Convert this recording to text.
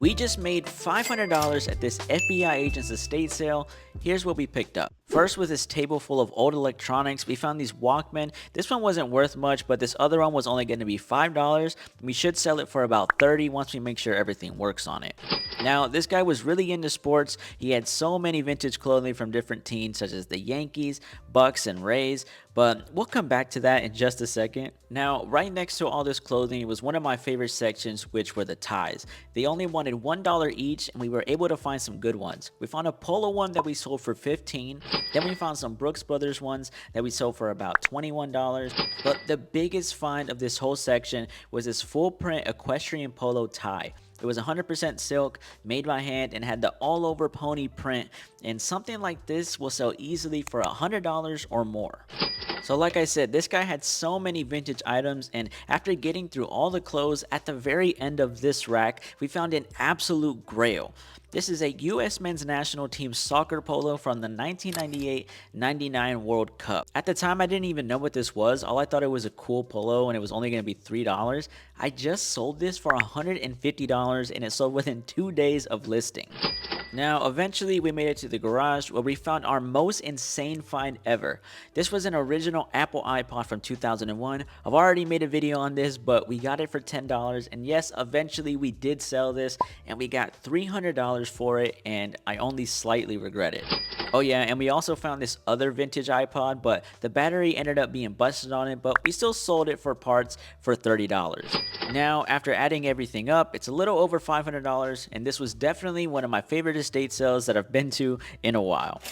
We just made $500 at this FBI agent's estate sale. Here's what we picked up. First, with this table full of old electronics, we found these Walkman. This one wasn't worth much, but this other one was only going to be $5. We should sell it for about $30 once we make sure everything works on it. Now, this guy was really into sports. He had so many vintage clothing from different teams such as the Yankees, Bucks, and Rays, but we'll come back to that in just a second. Now, right next to all this clothing was one of my favorite sections, which were the ties. They only wanted $1 each, and we were able to find some good ones. We found a polo one that we sold for $15. Then we found some Brooks Brothers ones that we sold for about $21. But the biggest find of this whole section was this full print equestrian polo tie. It was 100% silk, made by hand, and had the all-over pony print, and something like this will sell easily for $100 or more. So like I said, this guy had so many vintage items, and after getting through all the clothes, at the very end of this rack, we found an absolute grail. This is a US men's national team soccer polo from the 1998-99 World Cup. At the time, I didn't even know what this was. All I thought it was a cool polo and it was only going to be $3. I just sold this for $150 and it sold within 2 days of listing. Now, eventually we made it to the garage where we found our most insane find ever. This was an original Apple iPod from 2001. I've already made a video on this, but we got it for $10. And yes, eventually we did sell this and we got $300 for it, and I only slightly regret it. Oh yeah, and we also found this other vintage iPod, but the battery ended up being busted on it, but we still sold it for parts for $30. Now, after adding everything up, it's a little over $500, and this was definitely one of my favorite estate sales that I've been to in a while.